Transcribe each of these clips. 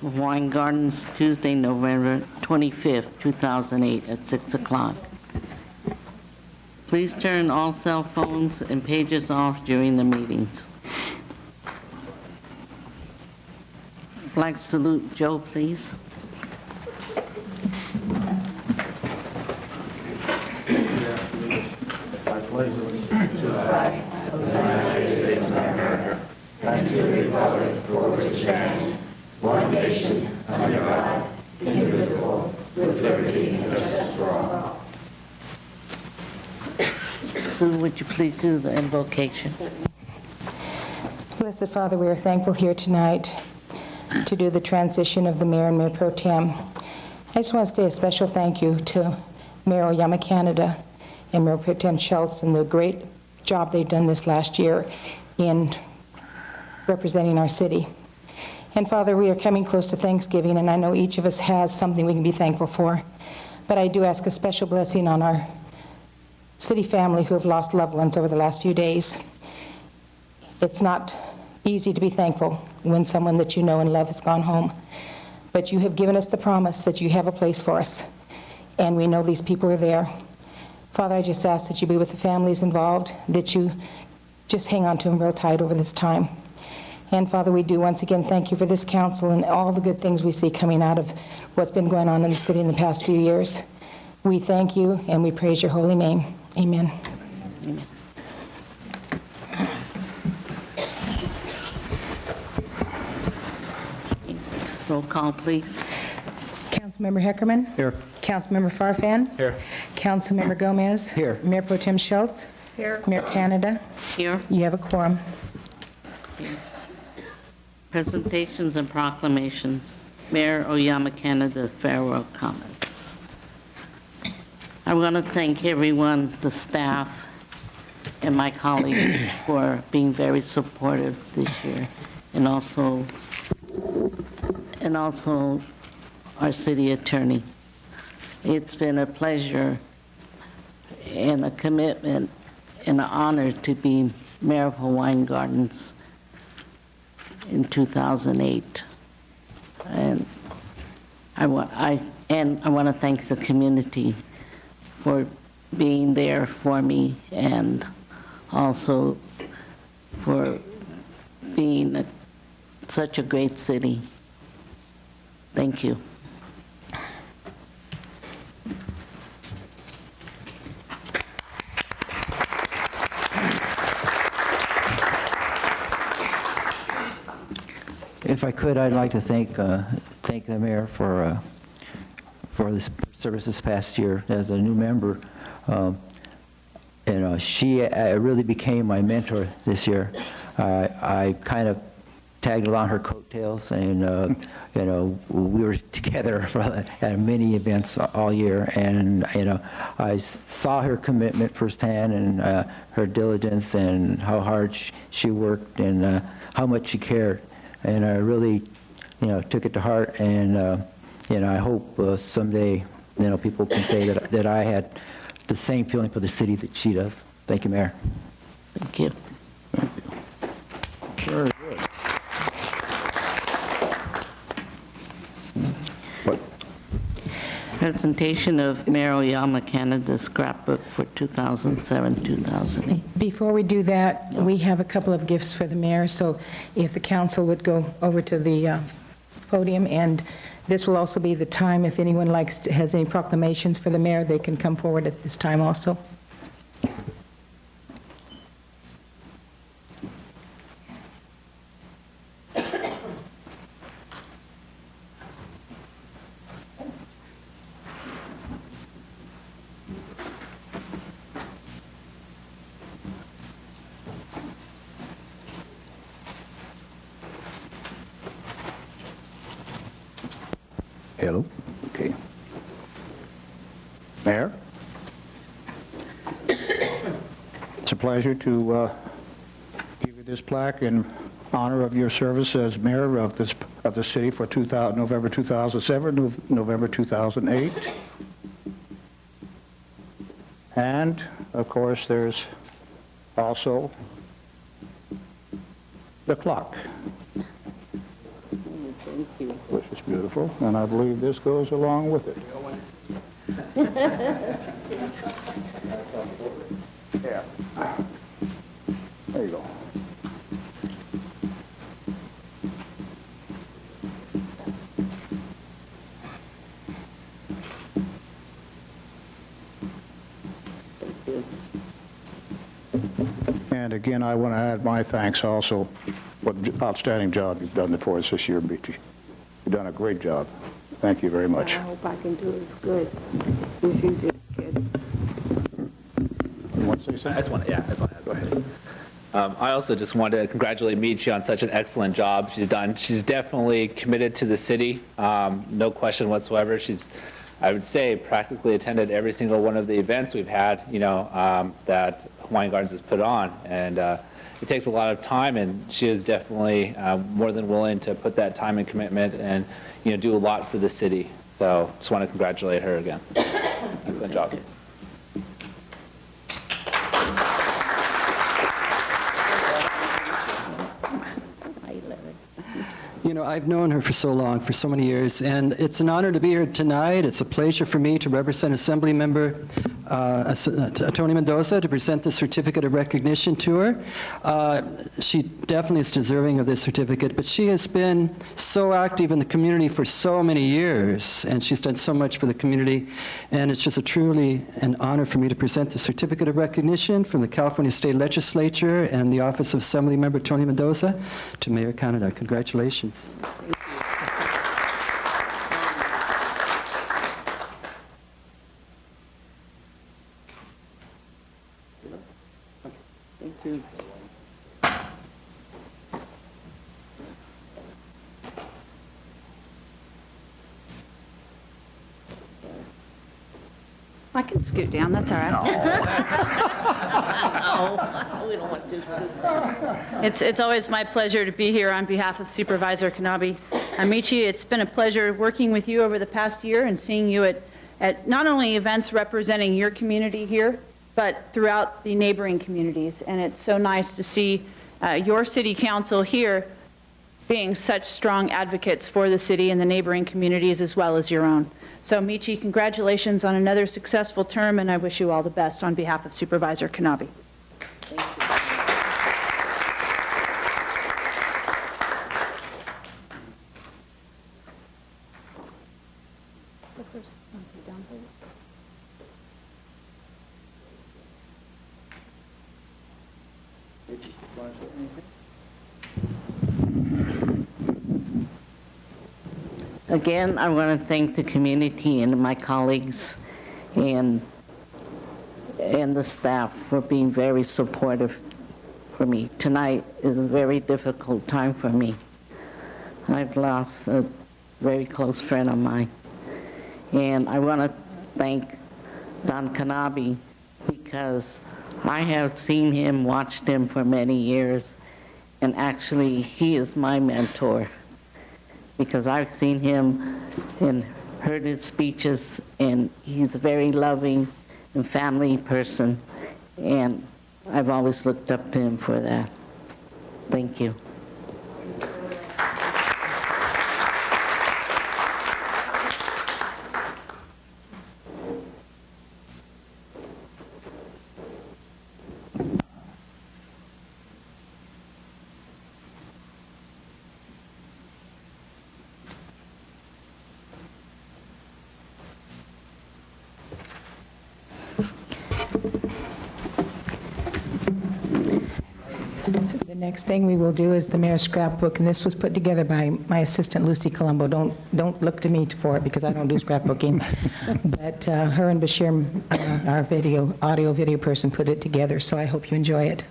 Hawaiian Gardens, Tuesday, November 25th, 2008, at 6 o'clock. Please turn all cell phones and pages off during the meetings. Flag salute, Joe, please. And to the republic for which it stands, one nation, under God, indivisible, with liberty and justice for all. Sue, would you please do the invocation? Blessed Father, we are thankful here tonight to do the transition of the mayor and mayor pro tem. I just want to say a special thank you to Mayor Oyama Canada and Mayor Pro Tem Schultz and the great job they've done this last year in representing our city. And Father, we are coming close to Thanksgiving, and I know each of us has something we can be thankful for. But I do ask a special blessing on our city family who have lost loved ones over the last few days. It's not easy to be thankful when someone that you know and love has gone home. But you have given us the promise that you have a place for us, and we know these people are there. Father, I just ask that you be with the families involved, that you just hang on to them real tight over this time. And Father, we do once again thank you for this council and all the good things we see coming out of what's been going on in the city in the past few years. We thank you and we praise your holy name. Amen. Amen. Roll call, please. Councilmember Heckerman? Here. Councilmember Farfan? Here. Councilmember Gomez? Here. Mayor Pro Tem Schultz? Here. Mayor Canada? Here. You have a quorum. Presentations and proclamations. Mayor Oyama Canada's farewell comments. I want to thank everyone, the staff, and my colleagues for being very supportive this year, and also our city attorney. It's been a pleasure and a commitment and an honor to be mayor of Hawaiian Gardens in 2008. And I want to thank the community for being there for me, and also for being such a great city. Thank you. If I could, I'd like to thank the mayor for this service this past year as a new member. She really became my mentor this year. I kind of tagged along her coattails, and we were together at many events all year, and I saw her commitment firsthand, and her diligence, and how hard she worked, and how much she cared. And I really, took it to heart, and I hope someday, people can say that I had the same feeling for the city that she does. Thank you, Mayor. Thank you. Thank you. Very good. What? Presentation of Mayor Oyama Canada's scrapbook for 2007-2008. Before we do that, we have a couple of gifts for the mayor, so if the council would go over to the podium, and this will also be the time, if anyone has any proclamations for the mayor, they can come forward at this time also. Hello. Okay. Mayor? It's a pleasure to give you this plaque in honor of your service as mayor of the city for November 2007 to November 2008. And, of course, there's also the clock. you. which is beautiful, and I believe this goes along with it. Yeah. There you go. And again, I want to add my thanks also for the outstanding job you've done for us this year, Beachy. You've done a great job. Thank you very much. I hope I can do as good as you did, kid. You want to say something? I just want to go ahead. I also just wanted to congratulate Michi on such an excellent job she's done. She's definitely committed to the city, no question whatsoever. I would say, practically attended every single one of the events we've had, that Hawaiian Gardens has put on. And it takes a lot of time, and she is definitely more than willing to put that time and commitment and, do a lot for the city. So just want to congratulate her again. Excellent job. I've known her for so long, for so many years, and it's an honor to be here tonight. It's a pleasure for me to represent Assembly Member Tony Mendoza to present the certificate of recognition to her. She definitely is deserving of this certificate, but she has been so active in the community for so many years, and she's done so much for the community, and it's just truly an honor for me to present the certificate of recognition from the California State Legislature and the Office of Assembly Member Tony Mendoza to Mayor Canada. Congratulations. Thank you. I can scoot down, that's all right. No, we don't want to. It's always my pleasure to be here on behalf of Supervisor Kanabe. Michi, it's been a pleasure working with you over the past year and seeing you at not only events representing your community here, but throughout the neighboring communities. And it's so nice to see your city council here being such strong advocates for the city and the neighboring communities as well as your own. So Michi, congratulations on another successful term, and I wish you all the best on behalf of Supervisor Kanabe. Again, I want to thank the community and my colleagues and the staff for being very supportive for me. Tonight is a very difficult time for me. I've lost a very close friend of mine. And I want to thank Don Kanabe because I have seen him, watched him for many years, and actually he is my mentor because I've seen him and heard his speeches, and he's a very loving and family person, and I've always looked up to him for that. Thank you. The next thing we will do is the mayor's scrapbook, and this was put together by my assistant, Lucy Colombo. Don't look to me for it, because I don't do scrapbooking. But her and Bashir, our audio-video person, put it together, so I hope you enjoy it.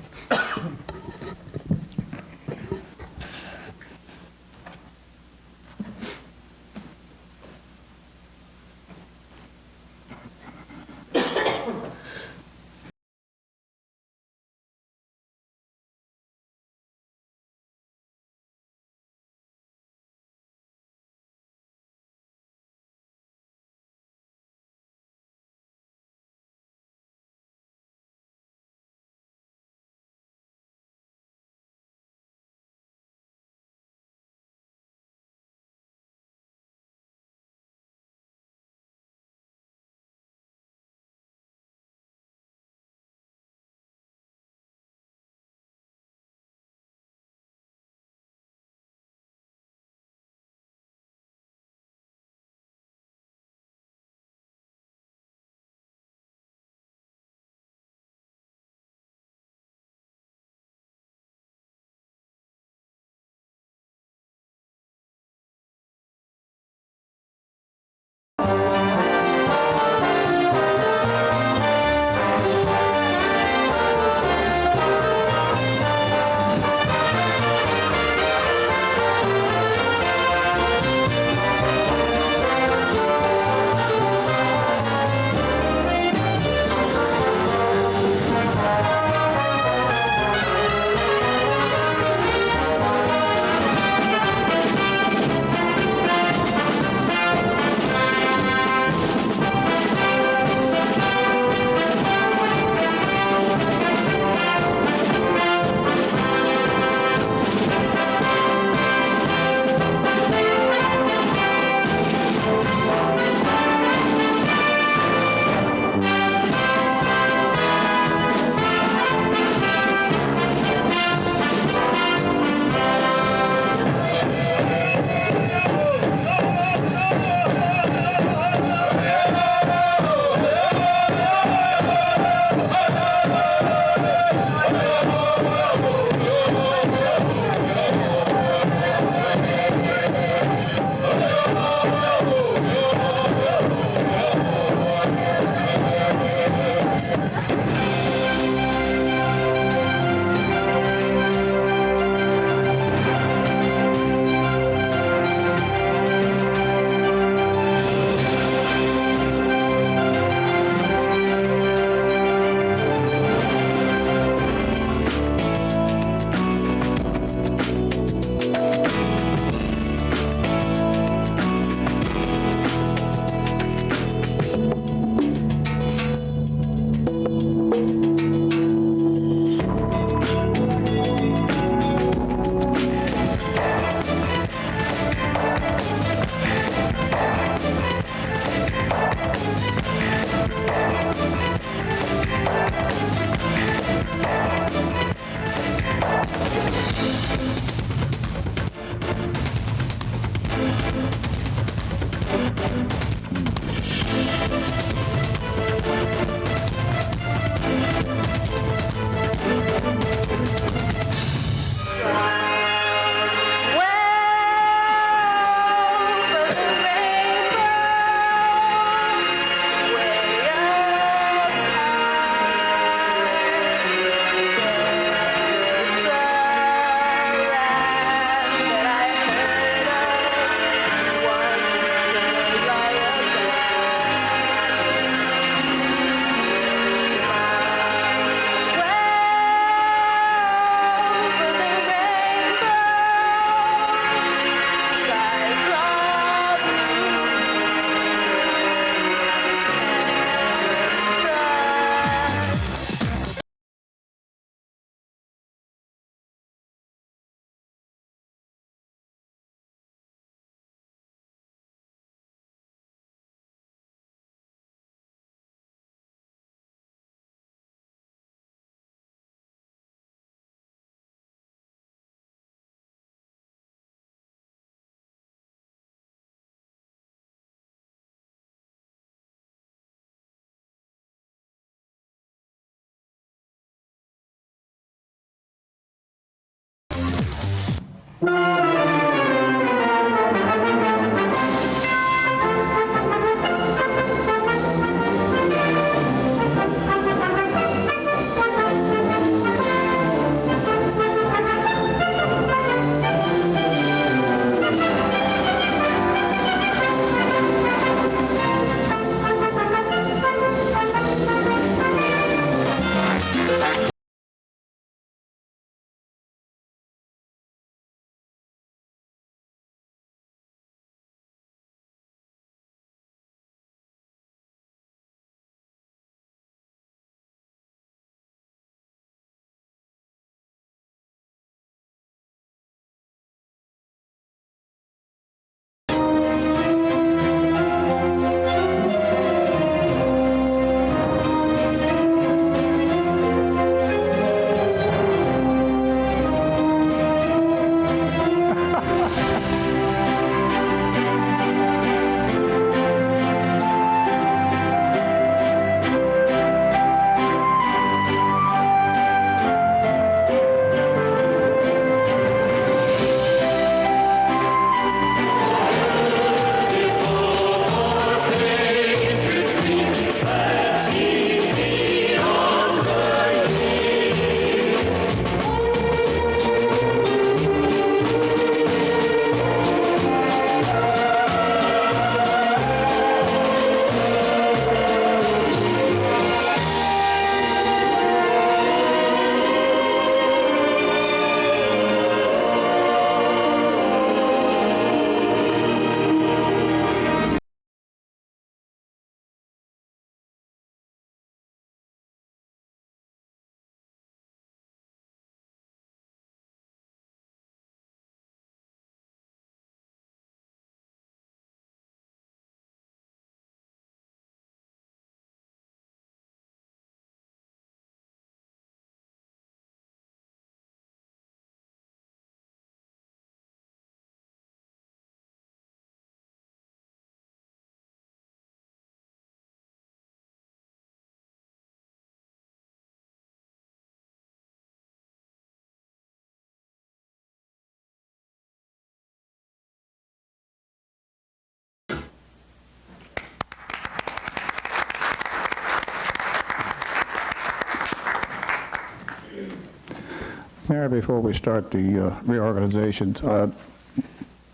Mayor, before we start the reorganization,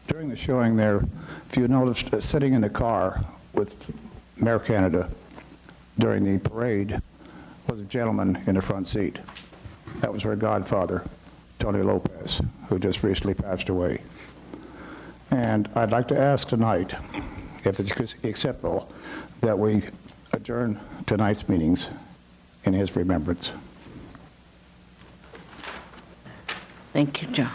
during the showing there, if you noticed, sitting in the car with Mayor Canada during the parade was a gentleman in the front seat. That was her godfather, Tony Lopez, who just recently passed away. And I'd like to ask tonight, if it's acceptable, that we adjourn tonight's meetings in his remembrance. Thank you, John.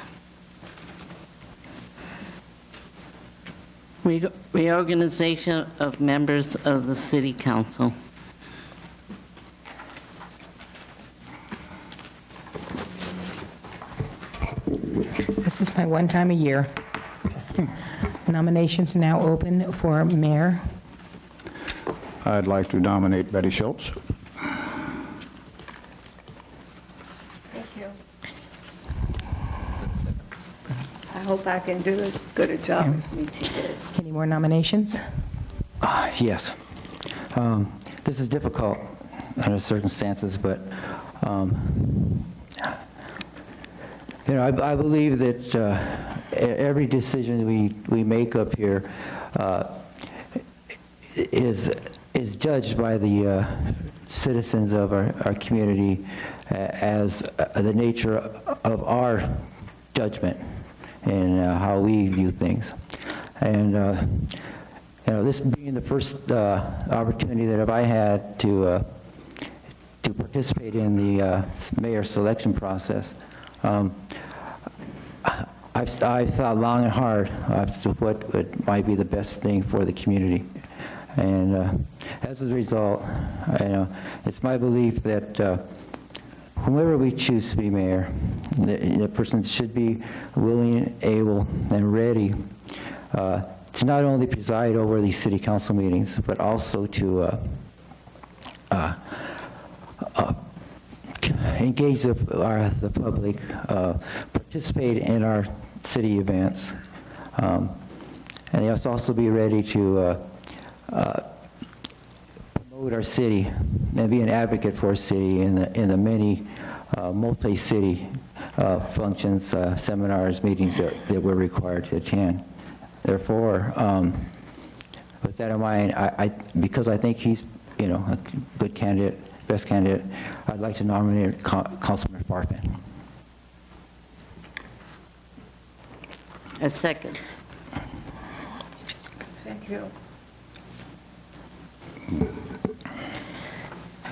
Reorganization of members of the City Council. This is my one time a year Nominations are now open for mayor. I'd like to nominate Betty Schultz. Thank you. I hope I can do as good a job as Michi did. Any more nominations? Yes. This is difficult under circumstances, but, I believe that every decision we make up here is judged by the citizens of our community as the nature of our judgment and how we view things. And this being the first opportunity that I had to participate in the mayor selection process, I've thought long and hard as to what might be the best thing for the community. And as a result, it's my belief that whomever we choose to be mayor, the person should be willing, able, and ready to not only preside over these city council meetings, but also to engage the public, participate in our city events, and they must also be ready to promote our city and be an advocate for our city in the many multi-city functions, seminars, meetings that we're required to attend. Therefore, with that in mind, because I think he's a good candidate, best candidate, I'd like to nominate Councilman Farfan. A second. Thank you.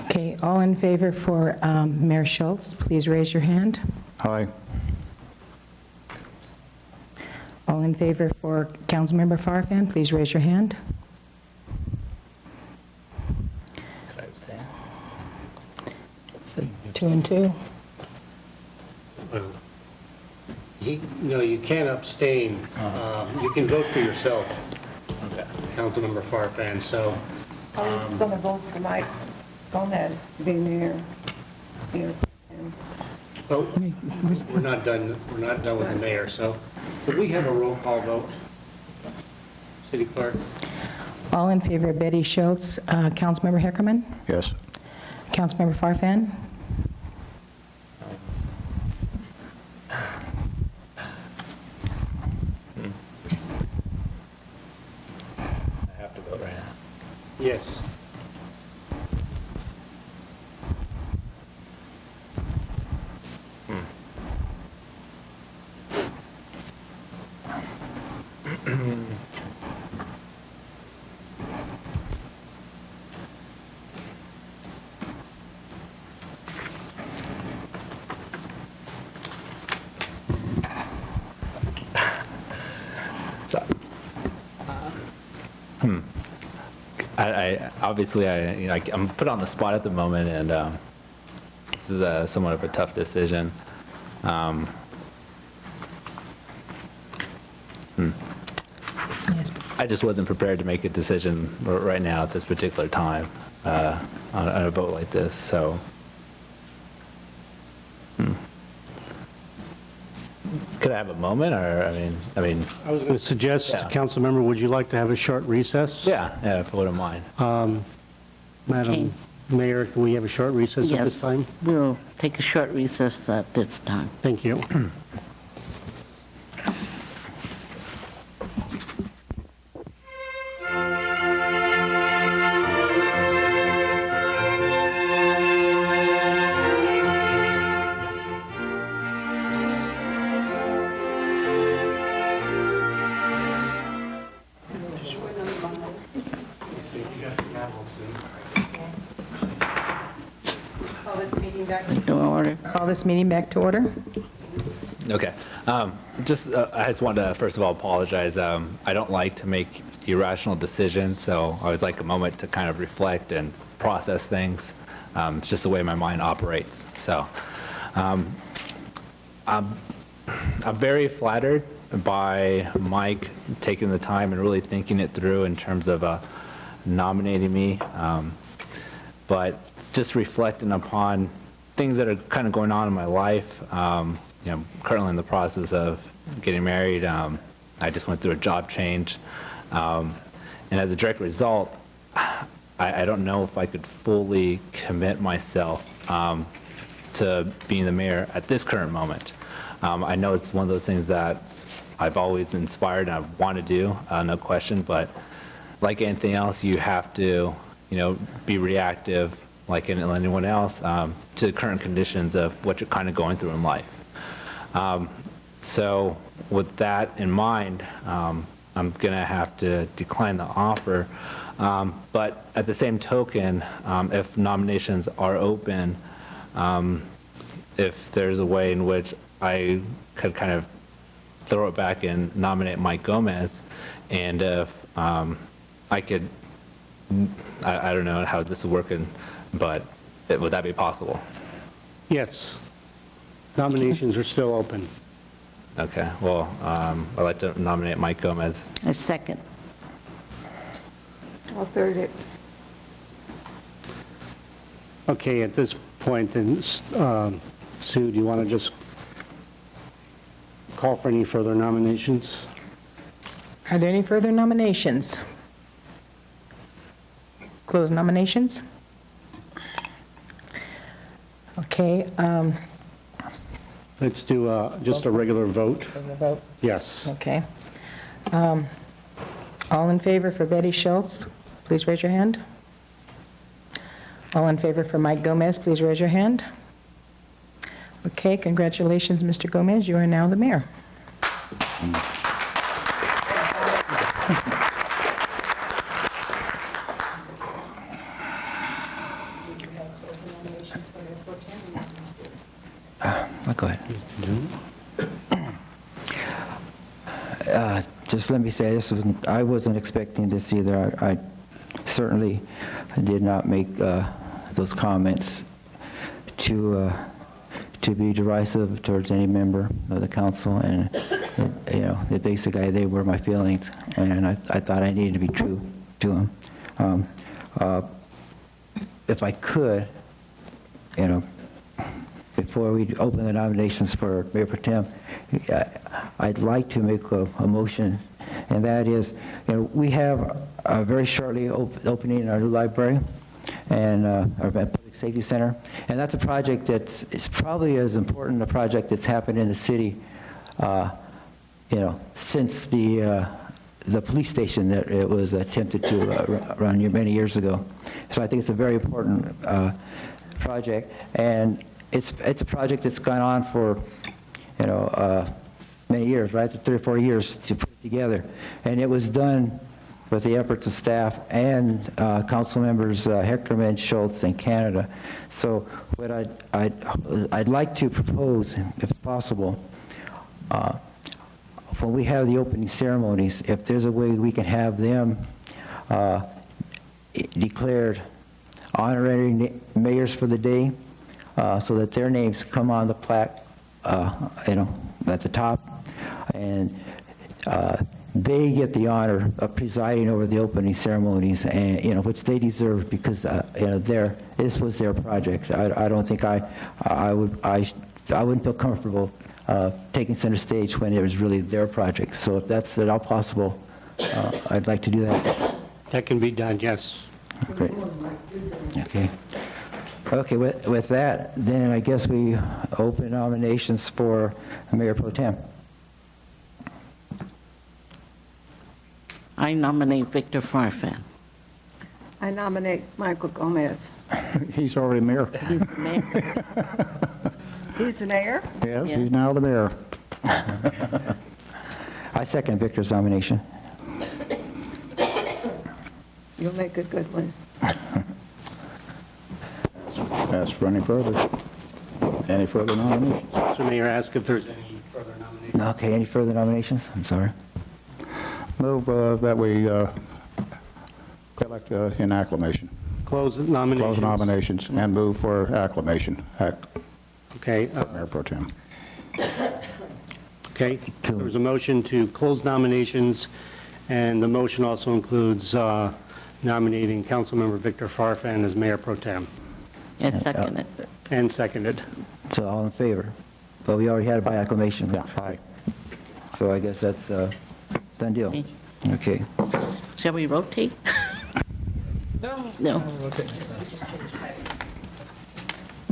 Okay, all in favor for Mayor Schultz, please raise your hand. Aye. All in favor for Councilmember Farfan, please raise your hand. So 2 and 2. No, you can't abstain. You can vote for yourself, Councilmember Farfan, so. I was going to vote for Mike Gomez to be mayor. Oh, we're not done with the mayor, so could we have a roll call vote? City Clerk? All in favor of Betty Schultz, Councilmember Heckerman, Yes. Councilmember Farfan, I have to vote right now. Yes. So, obviously I'm put on the spot at the moment, and this is somewhat of a tough decision. yes. I just wasn't prepared to make a decision right now at this particular time on a vote like this. So, could I have a moment, or I mean, I was going to suggest, Yeah. Councilmember, would you like to have a short recess? yeah, if you wouldn't mind. Okay. Madam Mayor, can we have a short recess at this Yes, time? we'll take a short recess at this time. Thank you. To order. Call this meeting back to order. Okay. I just wanted to, first of all, apologize. I don't like to make irrational decisions, so I always like a moment to kind of reflect and process things. It's just the way my mind operates. So I'm very flattered by Mike taking the time and really thinking it through in terms of nominating me. But just reflecting upon things that are kind of going on in my life. Currently in the process of getting married. I just went through a job change. And as a direct result, I don't know if I could fully commit myself to being the mayor at this current moment. I know it's one of those things that I've always inspired and I want to do, no question, but like anything else, you have to, be reactive, like anyone else, to the current conditions of what you're kind of going through in life. So with that in mind, I'm going to have to decline the offer. But at the same token, if nominations are open, if there's a way in which I could kind of throw it back and nominate Mike Gomez, and if I could, I don't know how this is working, but would that be possible? Yes. Nominations are still open. Okay, well, I'd like to nominate Mike Gomez. A second. I'll third it. Okay, at this point, then, Sue, do you want to just call for any further nominations? Are there any further nominations? Close nominations? Okay. Let's do just a regular vote. Vote. Yes. Okay. All in favor for Betty Schultz, please raise your hand. All in favor for Mike Gomez, please raise your hand. Okay, congratulations, Mr. Gomez. You are now the mayor. Go ahead. Just let me say, I wasn't expecting this either. I certainly did not make those comments to be derisive towards any member of the council, and basically they were my feelings, and I thought I needed to be true to them. If I could, before we open the nominations for Mayor Pro Tem, I'd like to make a motion, and that is, we have very shortly opening our new library and our public safety center, and that's a project it's probably as important a project that's happened in the city, since the police station that it was attempted to run many years ago. So I think it's a very important project, and it's a project that's gone on for, many years, right? 3 or 4 years to put it together. And it was done with the efforts of staff and council members Heckerman, Schultz, and Canada. So what I'd like to propose, if possible, when we have the opening ceremonies, if there's a way we can have them declared honorary mayors for the day, so that their names come on the plaque, at the top, and they get the honor of presiding over the opening ceremonies, and which they deserve, because this was their project. I don't think I wouldn't feel comfortable taking center stage when it was really their project. So if that's at all possible, I'd like to do that. That can be done, yes. Great. Okay. Okay, with that, then I guess we open nominations for Mayor Pro Tem. I nominate Victor Farfan. I nominate Michael Gomez. He's already mayor. Mayor. He's the mayor? Yes, Yeah. he's now the mayor. I second Victor's nomination. You'll make a good one. Ask for any further nominations? So Mayor, ask if there's any further nominations. Okay, any further nominations? I'm sorry. Move that we collect in acclamation. Close the nominations. Close nominations and move for acclamation. Okay, Mayor Pro Tem. Okay? There was a motion to close nominations, and the motion also includes nominating Councilmember Victor Farfan as Mayor Pro Tem, Yes, second it. and seconded. So all in favor? But we already had it by acclamation. Yeah, aye. So I guess that's a done deal. Okay. Shall we rotate? No.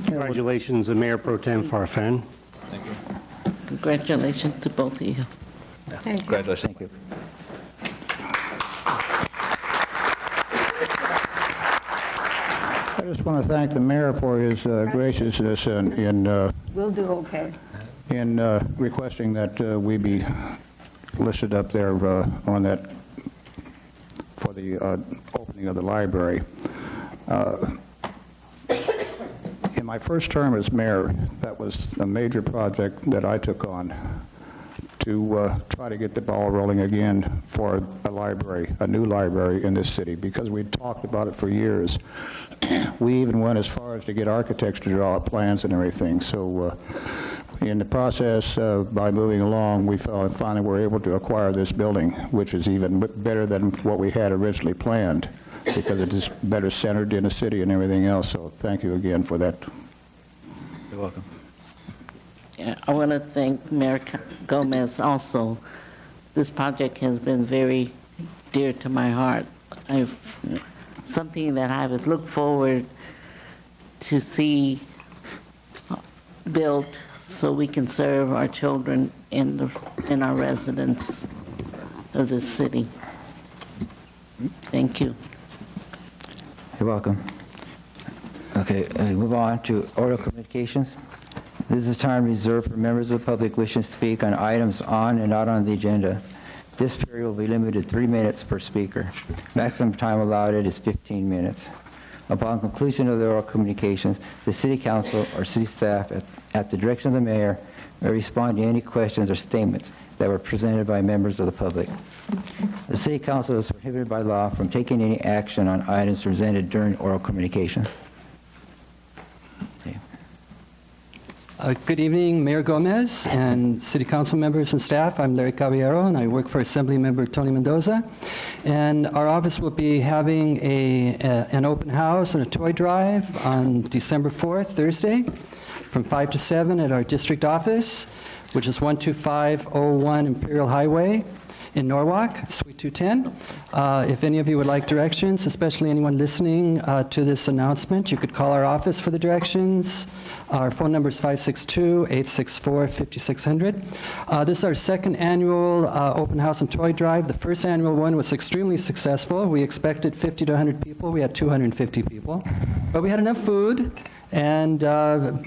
Congratulations, Mayor Pro Tem Farfan. Congratulations to both of you. Congratulations. Thank you. I just want to thank the mayor for his graciousness in We'll do okay. requesting that we be listed up there on that for the opening of the library. In my first term as mayor, that was a major project that I took on to try to get the ball rolling again for a library, a new library in this city, because we'd talked about it for years. We even went as far as to get architects to draw up plans and everything. So in the process, by moving along, we finally were able to acquire this building, which is even better than what we had originally planned, because it is better centered in the city and everything else. So thank you again for that. You're welcome. Yeah, I want to thank Mayor Gomez also. This project has been very dear to my heart. Something that I would look forward to see built so we can serve our children in our residents of this city. Thank you. You're welcome. Okay, move on to oral communications. This is time reserved for members of the public wishing to speak on items on and not on the agenda. This period will be limited to 3 minutes per speaker. Maximum time allotted is 15 minutes. Upon conclusion of the oral communications, the City Council or City staff, at the direction of the Mayor, may respond to any questions or statements that were presented by members of the public. The City Council is prohibited by law from taking any action on items presented during oral communication. Okay. Good evening, Mayor Gomez and City Council members and staff. I'm Larry Caballero, and I work for Assembly Member Tony Mendoza. And our office will be having an open house and a toy drive on December 4th, Thursday, from 5 to 7 at our district office, which is 12501 Imperial Highway in Norwalk, Suite 210. If any of you would like directions, especially anyone listening to this announcement, you could call our office for the directions. Our phone number is 562-864-5600. This is our second annual open house and toy drive. The first annual one was extremely successful. We expected 50 to 100 people. We had 250 people. But we had enough food and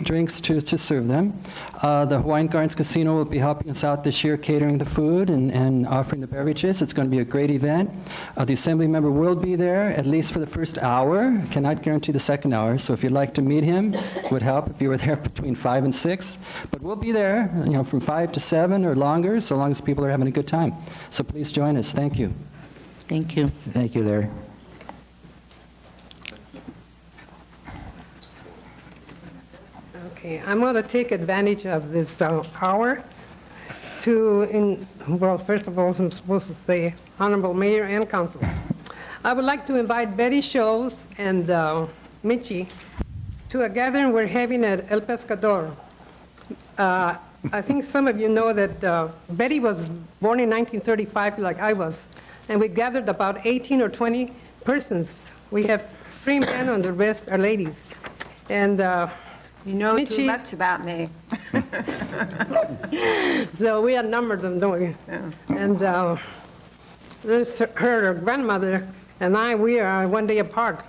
drinks to serve them. The Hawaiian Gardens Casino will be helping us out this year, catering the food and offering the beverages. It's going to be a great event. The Assembly member will be there, at least for the first hour. Cannot guarantee the second hour, so if you'd like to meet him, it would help if you were there between 5 and 6. But we'll be there, from 5 to 7 or longer, so long as people are having a good time. So please join us. Thank you. Thank you. Thank you, Larry. Okay, I'm going to take advantage of this hour well, first of all, I'm supposed to say Honorable Mayor and Council. I would like to invite Betty Scholes and Michi to a gathering we're having at El Pescador. I think some of you know that Betty was born in 1935, like I was, and we gathered about 18 or 20 persons. We have 3 men and the rest are ladies. And You know Michi, too much about me. so we outnumbered them, don't we? Yeah. And this, her grandmother and I, we are 1 day apart.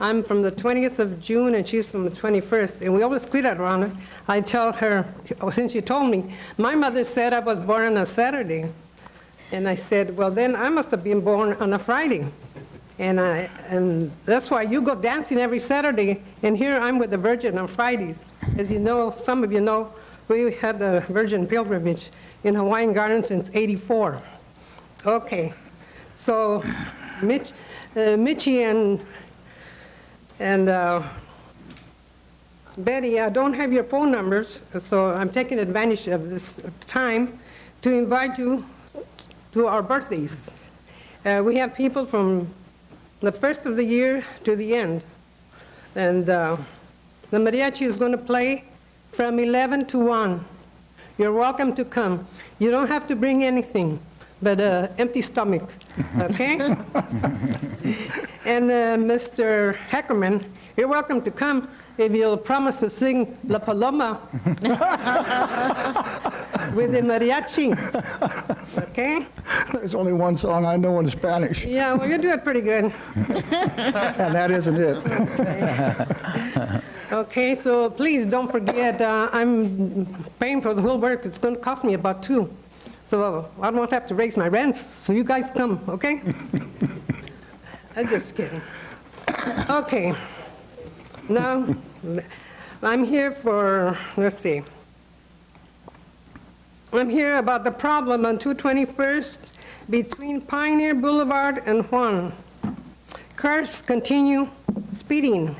I'm from the 20th of June and she's from the 21st, and we always quit around it. I tell her, since she told me, my mother said I was born on a Saturday. And I said, well, then I must have been born on a Friday. And that's why you go dancing every Saturday, and here I'm with the Virgin on Fridays. As you know, some of you know, we had the Virgin pilgrimage in Hawaiian Gardens since '84. Okay, so Michi and Betty, I don't have your phone numbers, so I'm taking advantage of this time. to invite you to our birthdays. We have people from the first of the year to the end. And the mariachi is going to play from 11 to 1. You're welcome to come. You don't have to bring anything but an empty stomach, okay? And Mr. Heckerman, you're welcome to come if you'll promise to sing La Paloma with the mariachi, okay? There's only one song I know in Spanish, Yeah, well, you do it pretty good. and that isn't it. Okay, so please don't forget, I'm paying for the whole work. It's going to cost me about $2. So I won't have to raise my rents, so you guys come, okay? I'm just kidding. Okay. Now, I'm here for, let's see. I'm here about the problem on 221st between Pioneer Boulevard and Juan. Cars continue speeding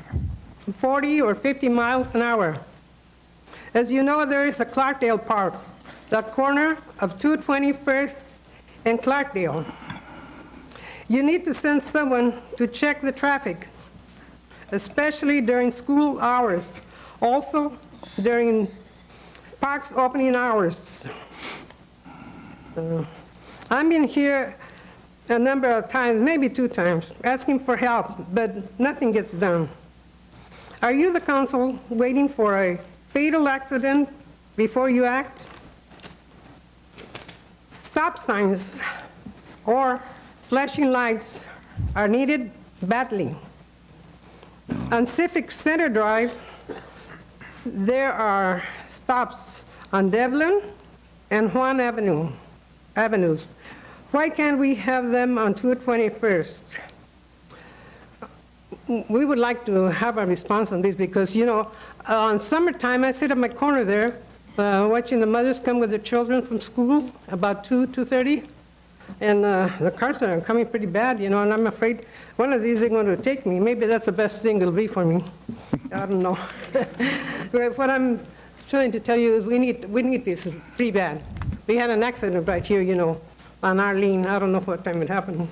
40 or 50 miles an hour. As you know, there is a Clarkdale Park, that corner of 221st and Clarkdale. You need to send someone to check the traffic, especially during school hours, also during parks opening hours. I've been here a number of times, maybe 2 times, asking for help, but nothing gets done. Are you, the council, waiting for a fatal accident before you act? Stop signs or flashing lights are needed badly. On Civic Center Drive, there are stops on Devlin and Juan Avenues. Why can't we have them on 221st? We would like to have a response on this because, you know, on summertime, I sit at my corner there watching the mothers come with their children from school about 2:30, and the cars are coming pretty bad, you know, and I'm afraid one of these is going to take me. Maybe that's the best thing it'll be for me. I don't know. But what I'm trying to tell you is we need this pretty bad. We had an accident right here, you know, on Arlene. I don't know what time it happened.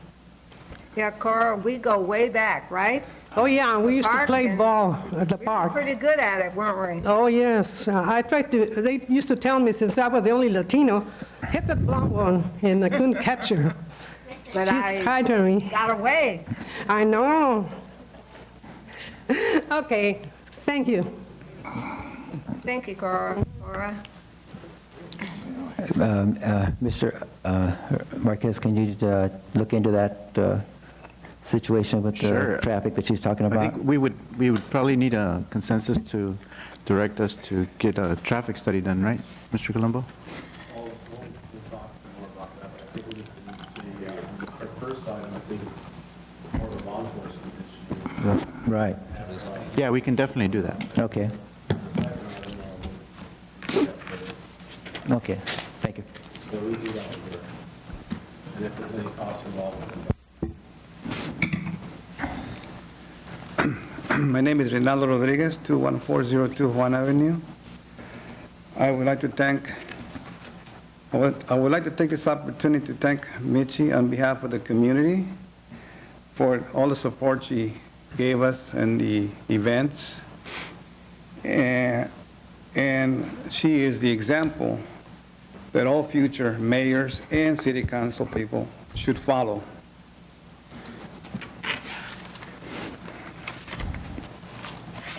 Yeah, Cora, we go way back, right? Oh, yeah, we used to Park play and- ball at the We were park. pretty good at it, weren't we? Oh, yes. They used to tell me, since I was the only Latino, hit the blonde one, and I couldn't catch her. But She's I hiding me. got away. I know. Okay, thank you. Thank you, Cora. Mr. Marquez, can you look into that situation with the Sure. traffic that she's talking I about? think we would probably need a consensus to direct us to get a traffic study done, right, Mr. Colombo? Right, Yeah, we can definitely do that. okay. Okay, thank you. My name is Rinaldo Rodriguez, 21402 Juan Avenue. I would like to take this opportunity to thank Michi on behalf of the community for all the support she gave us in the events. And she is the example that all future mayors and city council people should follow.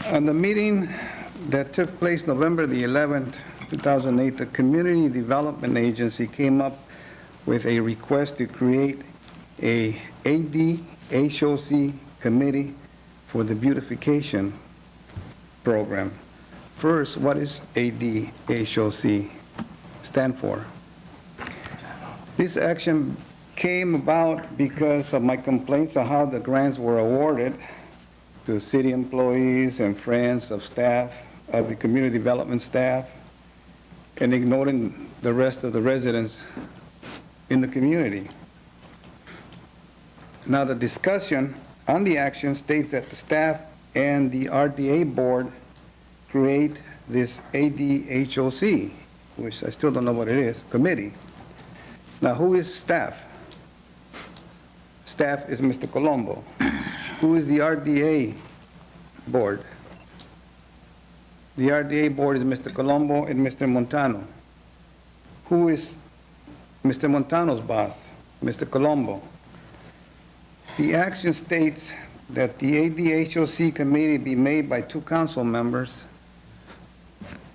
On the meeting that took place November the 11th, 2008, the Community Development Agency came up with a request to create a ADHOC committee for the beautification program. First, what is ADHOC stand for? This action came about because of my complaints of how the grants were awarded to city employees and friends of staff, of the community development staff, and ignoring the rest of the residents in the community. Now, the discussion on the action states that the staff and the RDA board create this ADHOC, which I still don't know what it is, committee. Now, who is staff? Staff is Mr. Colombo. Who is the RDA board? The RDA board is Mr. Colombo and Mr. Montano. Who is Mr. Montano's boss? Mr. Colombo. The action states that the ADHOC committee be made by 2 council members,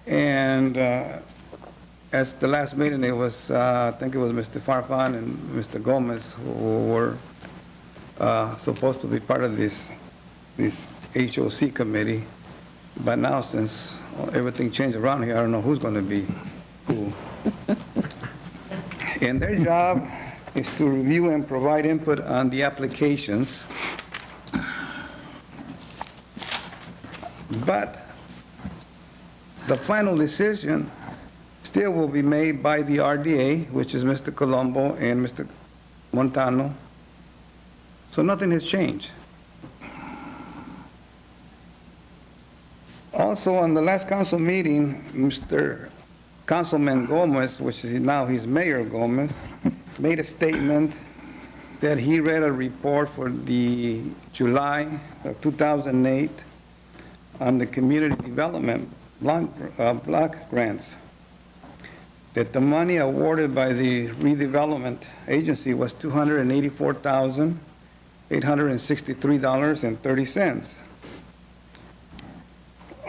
and as the last meeting, it was, I think it was Mr. Farfan and Mr. Gomez who were supposed to be part of this HOC committee, but now since everything changed around here, I don't know who's going to be who. And their job is to review and provide input on the applications. But the final decision still will be made by the RDA, which is Mr. Colombo and Mr. Montano. So nothing has changed. Also, on the last council meeting, Mr. Councilman Gomez, which is now he's Mayor Gomez, made a statement that he read a report for the July of 2008 on the community development block grants, that the money awarded by the redevelopment agency was $284,863.30.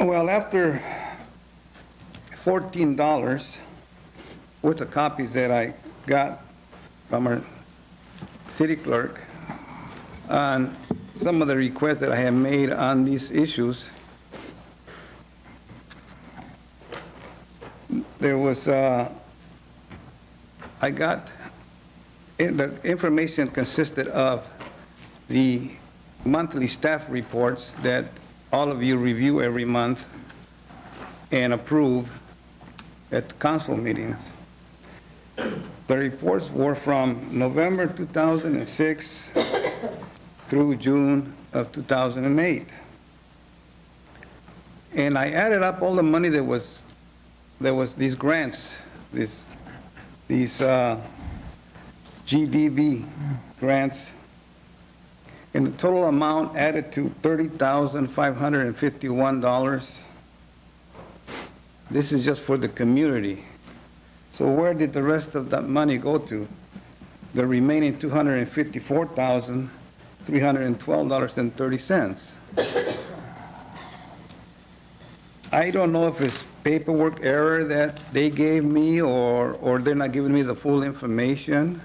Well, after $14 worth of copies that I got from our city clerk on some of the requests that I have made on these issues, there was, the information consisted of the monthly staff reports that all of you review every month and approve at the council meetings. The reports were from November 2006 through June of 2008. And I added up all the money that was these grants, these GDB grants, and the total amount added to $30,551. This is just for the community. So where did the rest of that money go to? The remaining $254,312.30. I don't know if it's paperwork error that they gave me or they're not giving me the full information.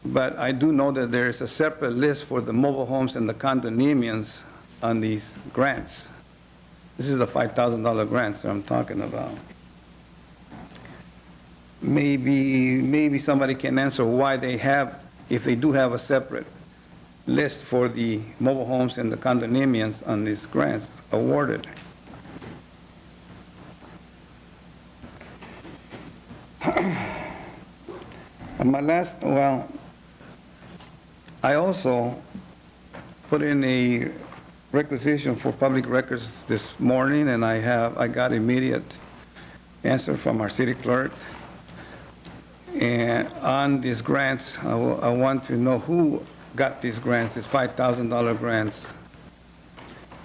But I do know that there's a separate list for the mobile homes and the condominiums on these grants. This is the $5,000 grants that I'm talking about. Maybe somebody can answer why they have, if they do have a separate list for the mobile homes and the condominiums on these grants awarded. And my last, well, I also put in a requisition for public records this morning, and I got immediate answer from our city clerk. And on these grants, I want to know who got these grants, these $5,000 grants.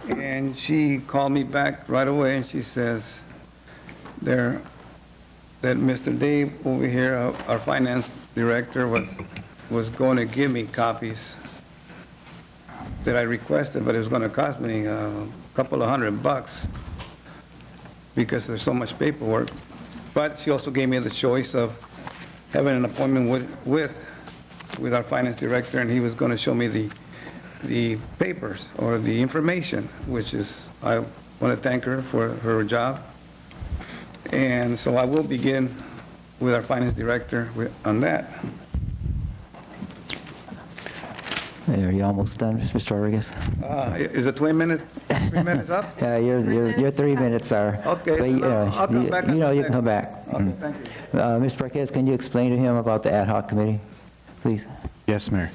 And she called me back right away, and she says that Mr. Dave over here, our finance director, was going to give me copies that I requested, but it was going to cost me a couple of $100 because there's so much paperwork. But she also gave me the choice of having an appointment with our finance director, and he was going to show me the papers or the information, which is, I want to thank her for her job. And so I will begin with our finance director on that. Are you almost done, Mr. Rodriguez? Is it 3 minutes up? Yeah, your 3 minutes are. Okay, But, I'll come back. you know, you can come back. Okay, thank you. Ms. Marquez, can you explain to him about the ad hoc committee, please? Yes, Mayor.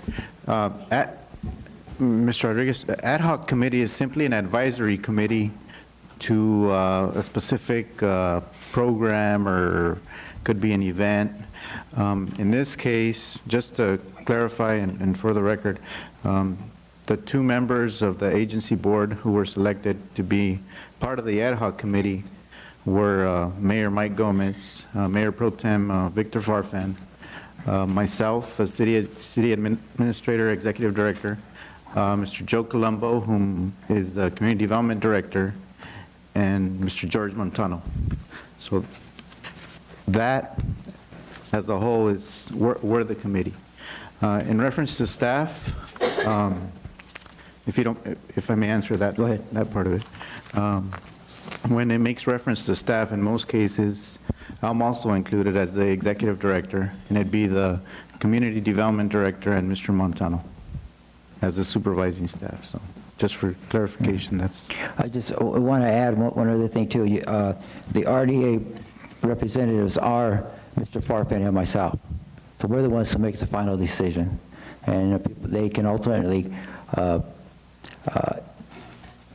Mr. Rodriguez, the ad hoc committee is simply an advisory committee to a specific program or could be an event. In this case, just to clarify and for the record, the two members of the agency board who were selected to be part of the ad hoc committee were Mayor Mike Gomez, Mayor Pro Tem Victor Farfan, myself as City Administrator, Executive Director, Mr. Joe Colombo, whom is the Community Development Director, and Mr. George Montano. So that, as a whole, is we're the committee. In reference to staff, if I may answer that, Go ahead. that part of it. When it makes reference to staff, in most cases, I'm also included as the executive director, and it'd be the community development director and Mr. Montano as the supervising staff. So just for clarification, that's... I just want to add one other thing, too. The RDA representatives are Mr. Farfan and myself. So we're the ones who make the final decision. And they can ultimately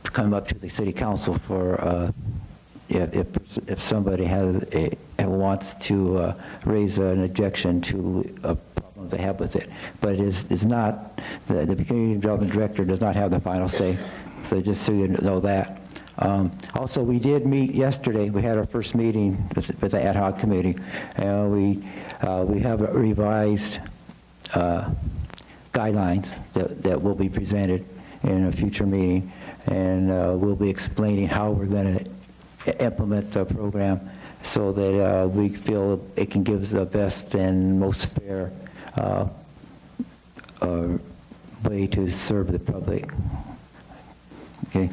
come up to the city council for if somebody wants to raise an objection to a problem they have with it. But it's not, the community development director does not have the final say. So just so you know that. Also, we did meet yesterday. We had our first meeting with the ad hoc committee, and we have revised guidelines that will be presented in a future meeting, and we'll be explaining how we're going to implement the program so that we feel it can give us the best and most fair way to serve the public. Okay.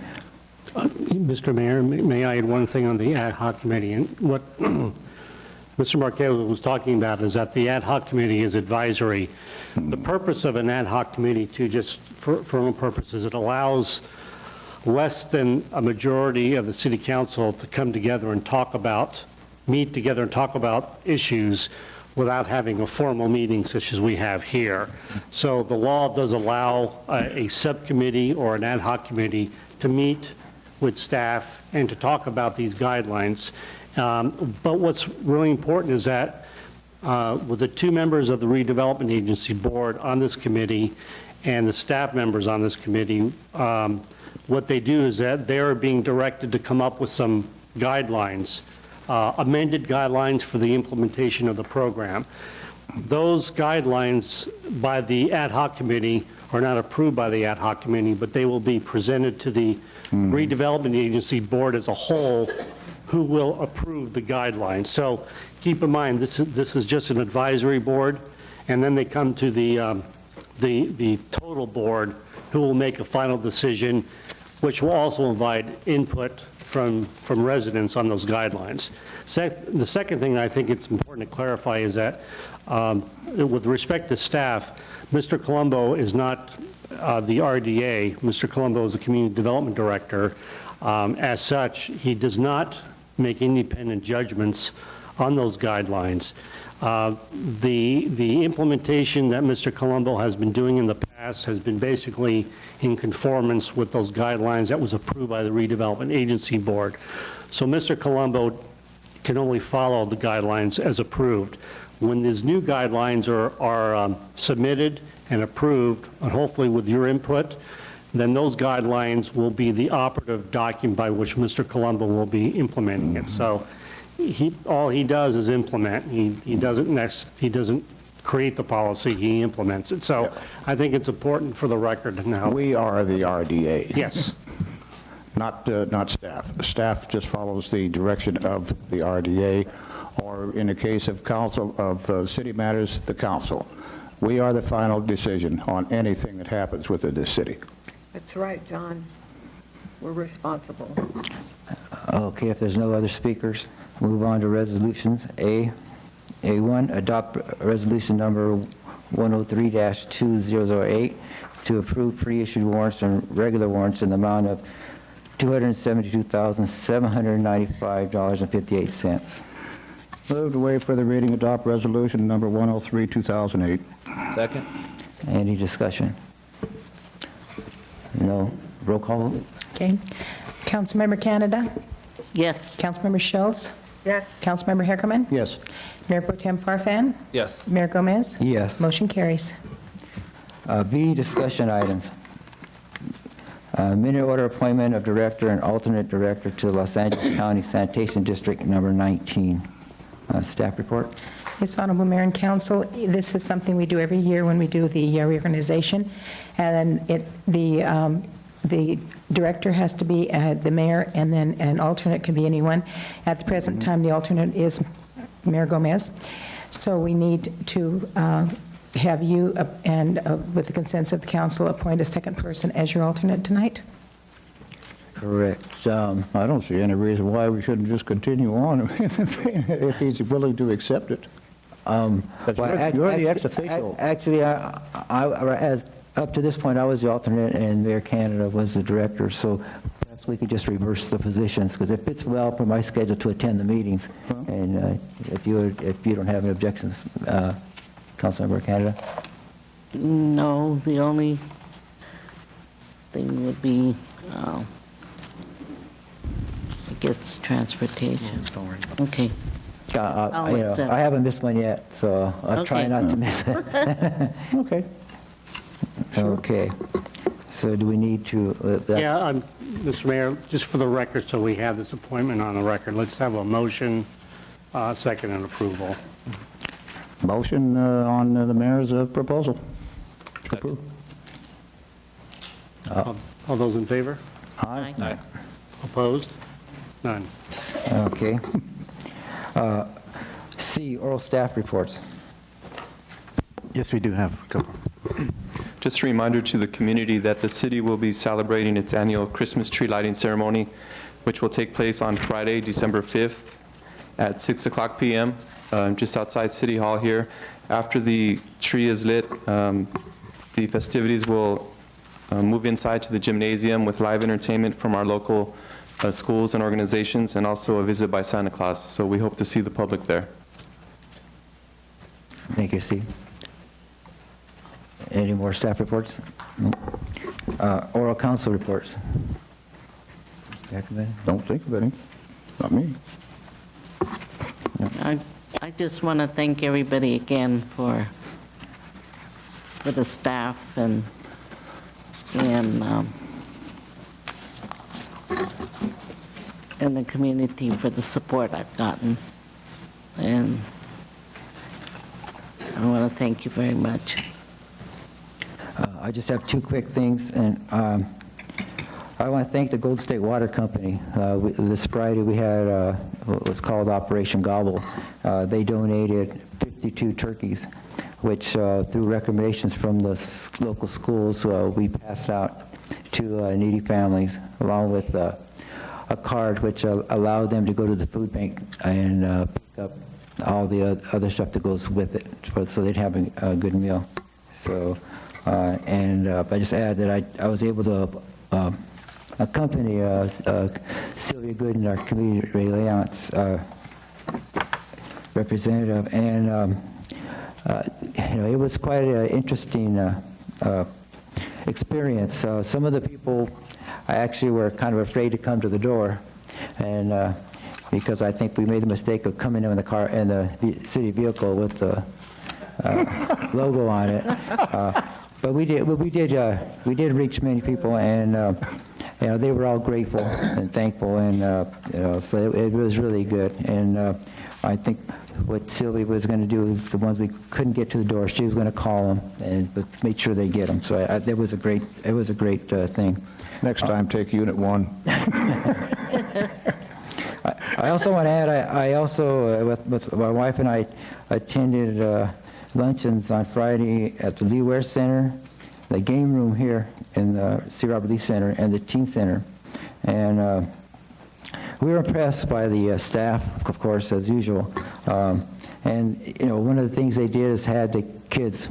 Mr. Mayor, may I add one thing on the ad hoc committee? And what Mr. Marquez was talking about is that the ad hoc committee is advisory. The purpose of an ad hoc committee, to just for own purposes, it allows less than a majority of the city council to come together and meet together and talk about issues without having a formal meeting such as we have here. So the law does allow a subcommittee or an ad hoc committee to meet with staff and to talk about these guidelines. But what's really important is that with the two members of the redevelopment agency board on this committee and the staff members on this committee, what they do is that they're being directed to come up with some guidelines, amended guidelines for the implementation of the program. Those guidelines by the ad hoc committee are not approved by the ad hoc committee, but they will be presented to the redevelopment agency board as a whole, who will approve the guidelines. So keep in mind, this is just an advisory board, and then they come to the total board, who will make a final decision, which will also invite input from residents on those guidelines. The second thing I think it's important to clarify is that with respect to staff, Mr. Colombo is not the RDA. Mr. Colombo is the Community Development Director. As such, he does not make independent judgments on those guidelines. The implementation that Mr. Colombo has been doing in the past has been basically in conformance with those guidelines that was approved by the redevelopment agency board. So Mr. Colombo can only follow the guidelines as approved. When these new guidelines are submitted and approved, and hopefully with your input, then those guidelines will be the operative document by which Mr. Colombo will be implementing it. So all he does is implement. He doesn't create the policy, he implements it. So I think it's important for the record now. We are the RDA. Yes. Not staff. Staff just follows the direction of the RDA, or in the case of council, of city matters, the council. We are the final decision on anything that happens within this city. That's right, John. We're responsible. Okay, if there's no other speakers, move on to resolutions. A1, adopt resolution number 103-2008 to approve pre-issued warrants and regular warrants in the amount of $272,795.58. Moved to waive further reading, adopt resolution number 103, 2008. Second. Any discussion? No. Roll call. Okay. Councilmember Canada? Yes. Councilmember Schultz? Yes. Councilmember Herkerman? Yes. Mayor Pro Tem Farfan? Yes. Mayor Gomez? Yes. Motion carries. B, discussion items. Minute order appointment of director and alternate director to the Los Angeles County Sanitation District Number 19. Staff report. Yes, Honorable Mayor and Council, this is something we do every year when we do the reorganization. And the director has to be the mayor, and then an alternate can be anyone. At the present time, the alternate is Mayor Gomez. So we need to have you, and with the consent of the council, appoint a second person as your alternate tonight. Correct. I don't see any reason why we shouldn't just continue on if he's willing to accept it. But you're the ex-official. Actually, as up to this point, I was the alternate, and Mayor Canada was the director, so perhaps we could just reverse the positions, because it fits well for my schedule to attend the meetings. And if you don't have any objections, Councilmember Canada? No, the only thing would be, I guess, transportation. Don't worry. Okay. I haven't missed one yet, so I'll try Okay. not to miss it. Okay. Okay. So do we need to? Yeah, Mr. Mayor, just for the record, so we have this appointment on the record, let's have a motion, second, and approval. Motion on the mayor's proposal. Second. All those in favor? Aye. Aye. Opposed? None. Okay. C, oral staff reports. Yes, we do have a couple. Just a reminder to the community that the city will be celebrating its annual Christmas tree lighting ceremony, which will take place on Friday, December 5th at 6:00 p.m. Just outside City Hall here. After the tree is lit, the festivities will move inside to the gymnasium with live entertainment from our local schools and organizations, and also a visit by Santa Claus. So we hope to see the public there. Thank you, Steve. Any more staff reports? Oral council reports. Recommend? Don't think of any. Not me. I just want to thank everybody again for the staff and the community for the support I've gotten. And I want to thank you very much. I just have two quick things, and I want to thank the Gold State Water Company. This Friday we had what was called Operation Gobble. They donated 52 turkeys, which through recommendations from the local schools, we passed out to needy families, along with a card which allowed them to go to the food bank and pick up all the other stuff that goes with it, so they'd have a good meal. So, I just add that I was able to accompany Sylvia Gooden, our community relations representative, and it was quite an interesting experience. Some of the people I actually were kind of afraid to come to the door, and because I think we made the mistake of coming in the car in the city vehicle with the logo on it. But we did reach many people, and they were all grateful and thankful, and so it was really good. And I think what Sylvia was going to do is the ones we couldn't get to the door, she was going to call them and make sure they get them. So it was a great thing. Next time, take Unit 1. I also want to add, I also, with my wife and I, attended luncheons on Friday at the Lee Ware Center, the game room here in the C. Robert Lee Center, and the Teen Center. And we were impressed by the staff, of course, as usual. And, one of the things they did is had the kids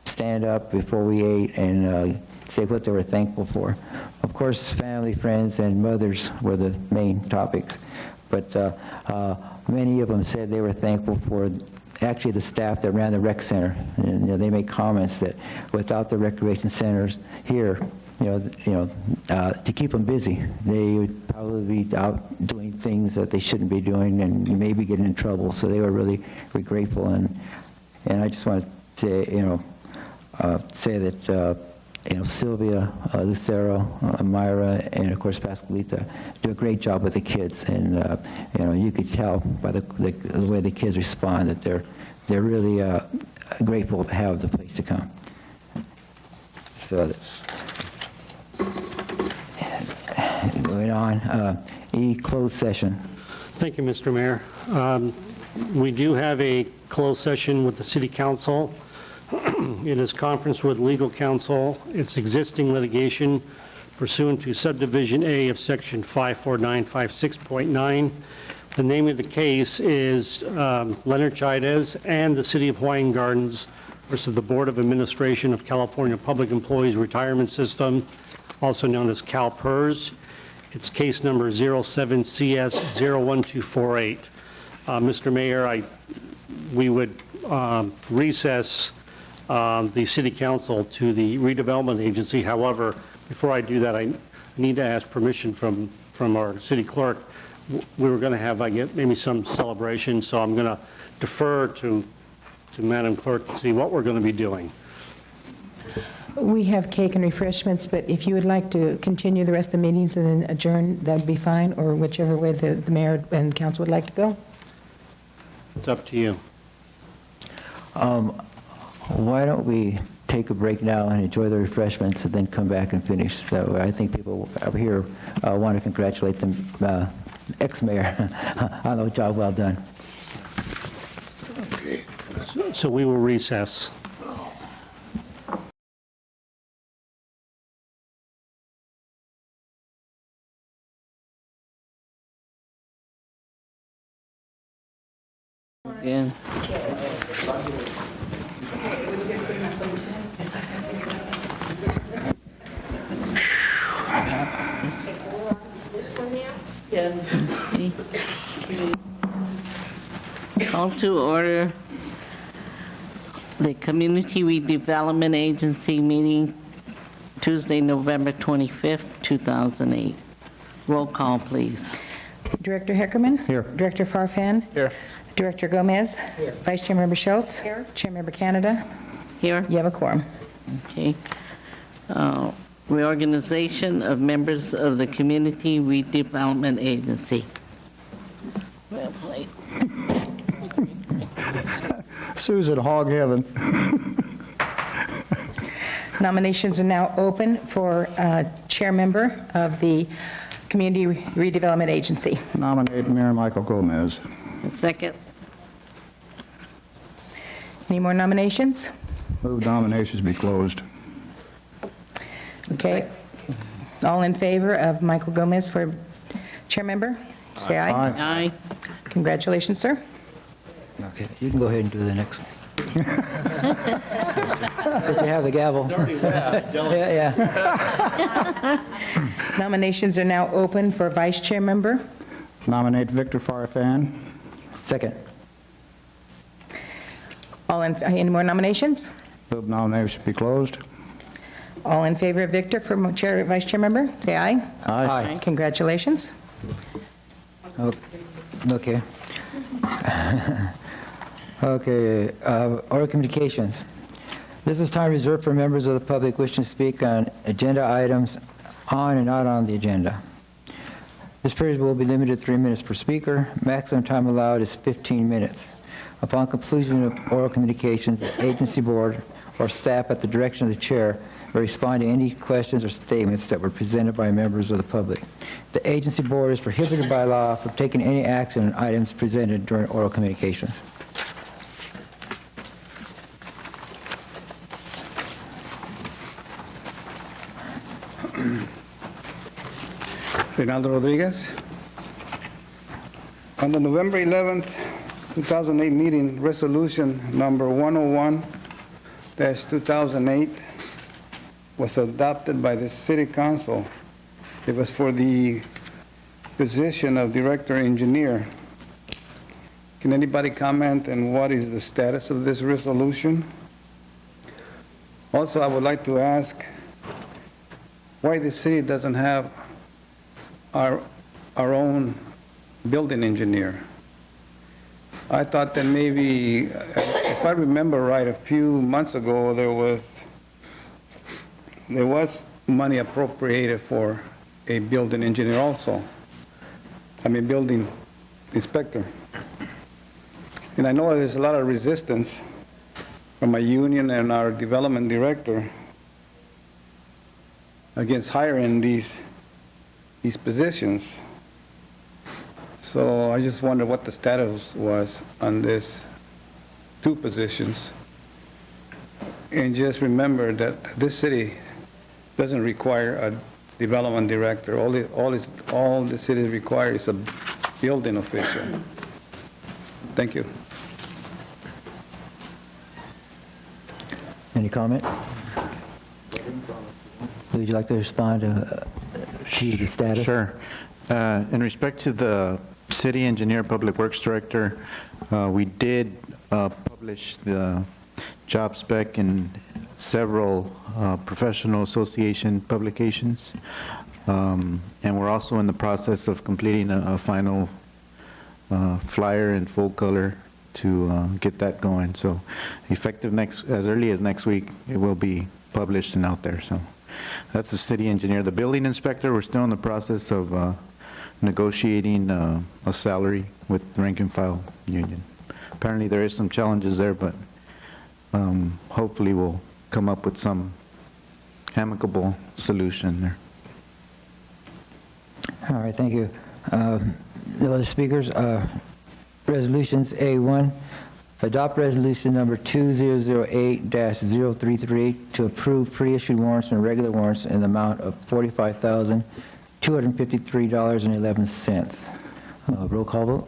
stand up before we ate and say what they were thankful for. Of course, family, friends, and mothers were the main topics. But many of them said they were thankful for actually the staff that ran the rec center. And they made comments that without the recreation centers here, to keep them busy. They would probably be out doing things that they shouldn't be doing and maybe getting in trouble. So they were really grateful. And I just want to say that Sylvia, Lucero, Myra, and of course Pascalita do a great job with the kids. And you could tell by the way the kids respond that they're really grateful to have the place to come. So. Going on, closed session. Thank you, Mr. Mayor. We do have a closed session with the City Council. It is conference with legal counsel. It's existing litigation pursuant to subdivision A of section 54956.9. The name of the case is Leonard Chaidez and the City of Hawaiian Gardens versus the Board of Administration of California Public Employees Retirement System, also known as CalPERS. It's case number 07CS01248. Mr. Mayor, we would recess the City Council to the redevelopment agency. However, before I do that, I need to ask permission from our city clerk. We were going to have, maybe some celebration, so I'm going to defer to Madam Clerk to see what we're going to be doing. We have cake and refreshments, but if you would like to continue the rest of the meetings and then adjourn, that'd be fine, or whichever way the mayor and council would like to go. It's up to you. Why don't we take a break now and enjoy the refreshments and then come back and finish? So I think people over here want to congratulate the ex-mayor on a job well done. Okay. So we will recess. Again. Call to order the Community Redevelopment Agency meeting Tuesday, November 25th, 2008. Roll call, please. Director Heckerman? Here. Director Farfan? Here. Director Gomez? Here. Vice Chair Member Schultz? Here. Chair Member Canada? Here. You have a quorum. Okay. Reorganization of members of the Community Redevelopment Agency. Well played. Susan, hog heaven. Nominations are now open for chair member of the Community Redevelopment Agency. Nominate Mayor Michael Gomez. A second. Any more nominations? Move nominations be closed. Okay. All in favor of Michael Gomez for chair member? Say aye. Aye. Congratulations, sir. Okay, you can go ahead and do the next one. Did you have the gavel? Yeah. Nominations are now open for vice chair member. Nominate Victor Farfan. Second. Any more nominations? Move nominations be closed. All in favor of Victor for vice chair member? Say aye. Aye. Congratulations. Okay. Okay, oral communications. This is time reserved for members of the public wishing to speak on agenda items on and not on the agenda. This period will be limited to 3 minutes per speaker. Maximum time allowed is 15 minutes. Upon conclusion of oral communications, the agency board or staff at the direction of the chair will respond to any questions or statements that were presented by members of the public. The agency board is prohibited by law from taking any action on items presented during oral communications. Reynaldo Rodriguez. On the November 11th, 2008 meeting, resolution number 101-2008 was adopted by the City Council. It was for the position of Director Engineer. Can anybody comment on what is the status of this resolution? Also, I would like to ask why the city doesn't have our own building engineer. I thought that maybe, if I remember right, a few months ago, there was money appropriated for a building engineer also. I mean, building inspector. And I know there's a lot of resistance from my union and our development director against hiring these positions. So I just wonder what the status was on this 2 positions. And just remember that this city doesn't require a development director. All the city requires is a building official. Thank you. Any comments? Would you like to respond to the status? Sure. In respect to the city engineer, public works director, we did publish the job spec in several professional association publications, and we're also in the process of completing a final flyer in full color to get that going. So effective as early as next week, it will be published and out there. So that's the city engineer. The building inspector, we're still in the process of negotiating a salary with the rank and file union. Apparently there is some challenges there, but hopefully we'll come up with some amicable solution there. All right, thank you. No other speakers? Resolutions A1, adopt resolution number 2008-033 to approve pre-issued warrants and regular warrants in the amount of $45,253.11. Roll call vote.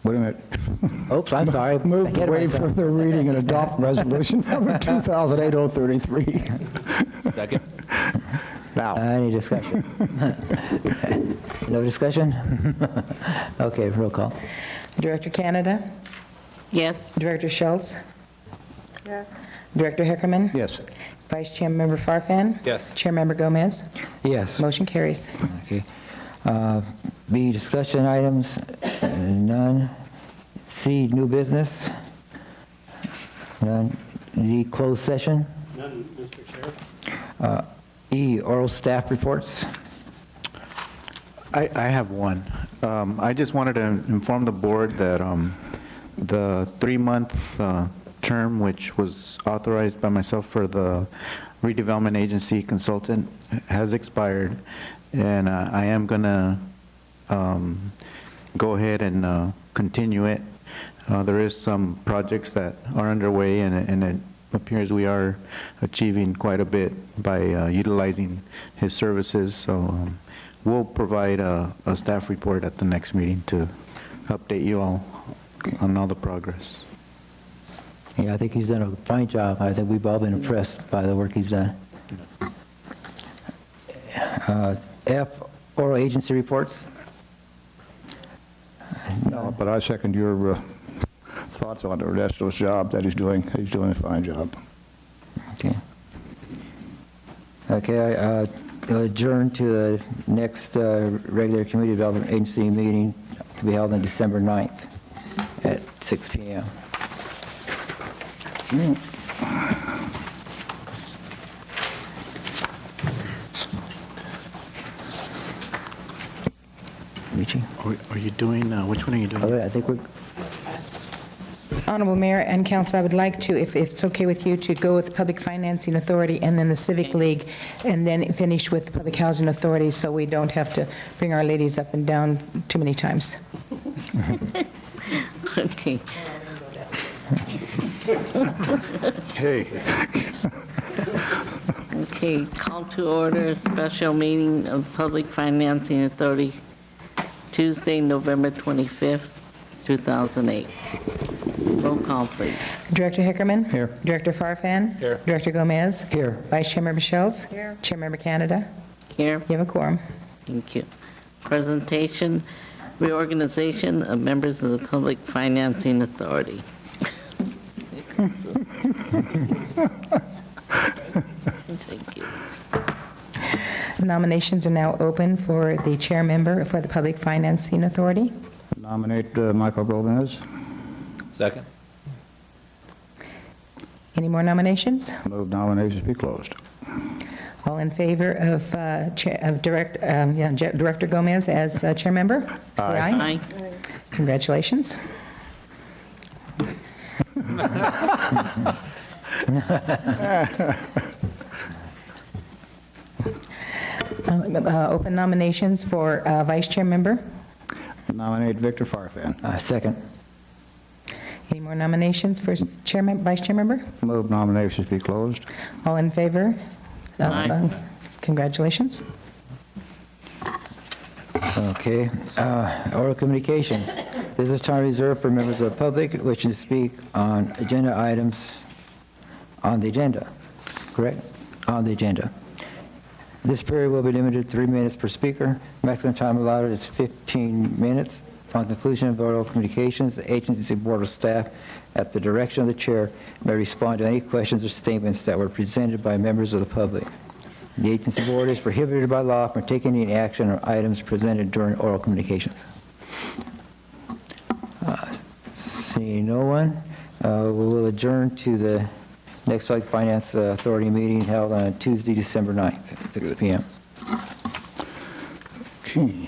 Wait a minute. Oops, I'm sorry. Move to Ahead of waive myself. further reading and adopt resolution number 2008-033. Second. Now. Any discussion? No discussion? Okay, roll call. Director Canada? Yes. Director Schultz? Yes. Director Hickerman? Yes. Vice Chairmember Farfan? Yes. Chairmember Gomez? Yes. Motion carries. Okay. B, discussion items, none. C, new business, none. D, closed session. None, Mr. Chair. E, oral staff reports. I have one. I just wanted to inform the board that the 3-month term, which was authorized by myself for the redevelopment agency consultant, has expired, and I am going to go ahead and continue it. There is some projects that are underway, and it appears we are achieving quite a bit by utilizing his services. So we'll provide a staff report at the next meeting to update you all on all the progress. Yeah, I think he's done a fine job. I think we've all been impressed by the work he's done. F, oral agency reports. No, but I second your thoughts on Ernesto's job that he's doing. He's doing a fine job. Okay. Okay, I adjourn to the next regular Community Development Agency meeting to be held on December 9th at 6 p.m. Reaching. Are you doing, which one are you doing? Oh, I think we're, Honorable Mayor and Council, I would like to, if it's okay with you, to go with the Public Financing Authority and then the Civic League, and then finish with the Public Housing Authority so we don't have to bring our ladies up and down too many times. Okay. Hey. Okay, call to order, special meeting of Public Financing Authority, Tuesday, November 25th, 2008. Roll call, please. Director Hickerman? Here. Director Farfan? Here. Director Gomez? Here. Vice Chairmember Schultz? Here. Chairmember Canada? Here, You have a quorum. thank you. Presentation, reorganization of members of the Public Financing Authority. Thank you. Nominations are now open for the chair member for the Public Financing Authority. Nominate Michael Gomez. Second. Any more nominations? Move nominations be closed. All in favor of Director Gomez as chair member? Say aye. Aye. Congratulations. Open nominations for vice chair member. Nominate Victor Farfan. Second. Any more nominations for vice chair member? Move nominations be closed. All in favor? Aye. Congratulations. Okay. Oral communications. This is time reserved for members of the public wishing to speak on agenda items on the agenda. Correct? On the agenda. This period will be limited to 3 minutes per speaker. Maximum time allotted is 15 minutes. Upon conclusion of oral communications, the agency board of staff, at the direction of the chair, may respond to any questions or statements that were presented by members of the public. The agency board is prohibited by law from taking any action on items presented during oral communications. Seeing no one, we will adjourn to the next Public Finance Authority meeting held on Tuesday, December 9th, at 6 p.m. Okay.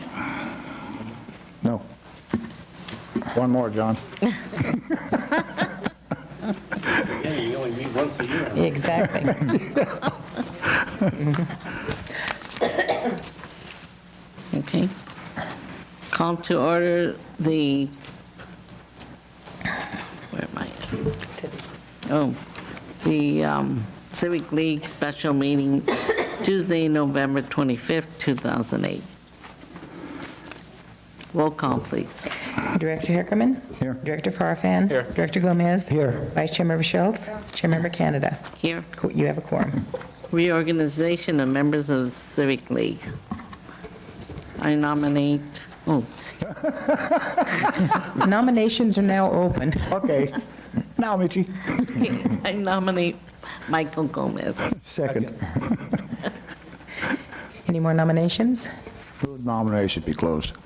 No. One more, John. Yeah, you only meet once a year. Exactly. Okay. Call to order the, where am I? Oh, the Civic League special meeting Tuesday, November 25th, 2008. Roll call, please. Director Herkiman? Here. Director Farfan? Here. Director Gomez? Here. Vice Chair Member Schultz? Chair Member Canada? Here. You have a quorum. Reorganization of members of the Civic League. I nominate, Nominations are now open. Okay. Now, Michi. I nominate Michael Gomez. Second. Any more nominations? Move nominations be closed.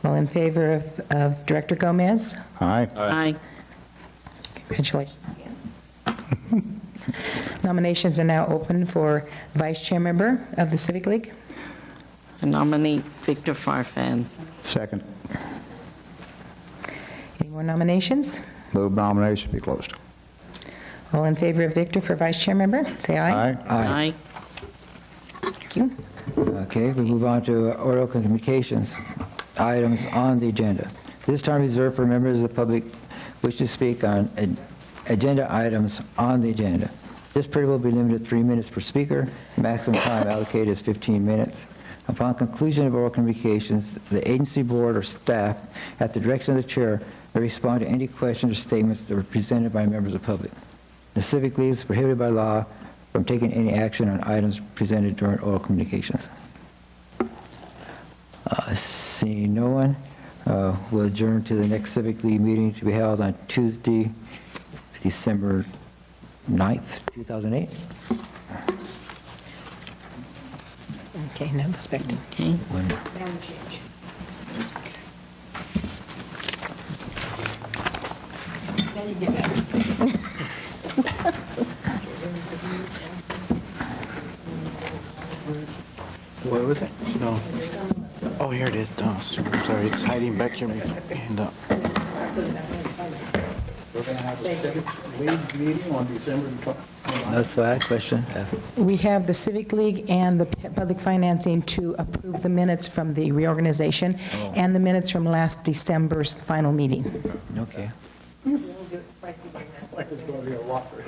All in favor of Director Gomez? Aye. Aye. Congratulations. Nominations are now open for Vice Chair Member of the Civic League. I nominate Victor Farfan. Second. Any more nominations? Move nominations be closed. All in favor of Victor for Vice Chair Member? Say aye. Aye. Aye. Thank you. Okay, we move on to oral communications items on the agenda. This time reserved for members of the public wish to speak on agenda items on the agenda. This period will be limited to 3 minutes per speaker. Maximum time allocated is 15 minutes. Upon conclusion of oral communications, the agency board or staff, at the direction of the chair, may respond to any questions or statements that were presented by members of the public. The Civic League is prohibited by law from taking any action on items presented during oral communications. Seeing no one, we'll adjourn to the next Civic League meeting to be held on Tuesday, December 9th, 2008. Okay, no perspective. Okay. What was it? No. Oh, here it is. No, sorry, it's hiding back here. In the... We're going to have a Civic League meeting on December 29th. That's why I question. We have the Civic League and the public financing to approve the minutes from the reorganization and the minutes from last December's final meeting. Okay. Like it's going to be a lottery.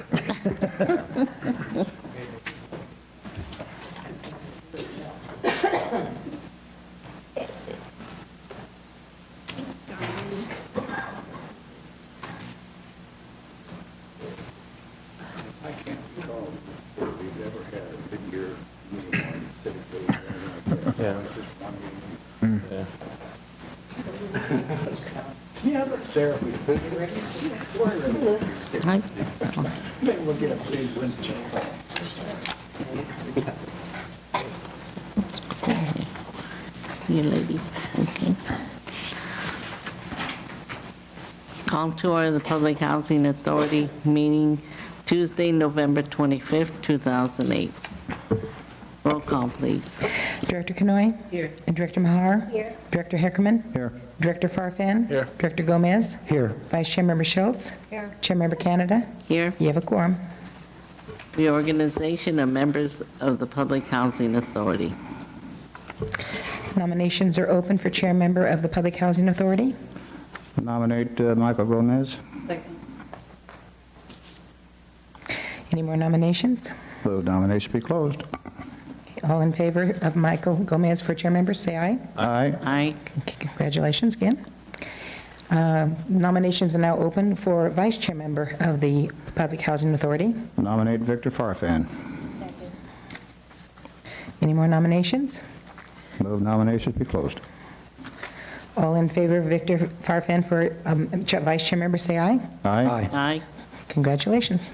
I can't recall if we've ever had a mid-year meeting on Civic League or anything like that. Yeah. It's just one meeting. Yeah. Yeah, but Sarah, we Aye. maybe we'll get a big wind check. you ladies. Okay. Call to order the Public Housing Authority meeting Tuesday, November 25th, 2008. Roll call, please. Director Canoy? Here. And Director Mahar? Here. Director Herkerman? Here. Director Farfan? Here. Director Gomez? Here. Vice Chair Member Schultz? Here. Chair Member Canada? Here. You have a quorum. Reorganization of members of the Public Housing Authority. Nominations are open for Chair Member of the Public Housing Authority. Nominate Michael Gomez. Any more nominations? The nomination be closed. All in favor of Michael Gomez for Chair Member, say aye. Aye. Aye. Congratulations again. Nominations are now open for Vice Chair Member of the Public Housing Authority. Nominate Victor Farfan. Any more nominations? Move nominations be closed. All in favor of Victor Farfan for Vice Chair Member, say aye. Aye. Aye. Congratulations.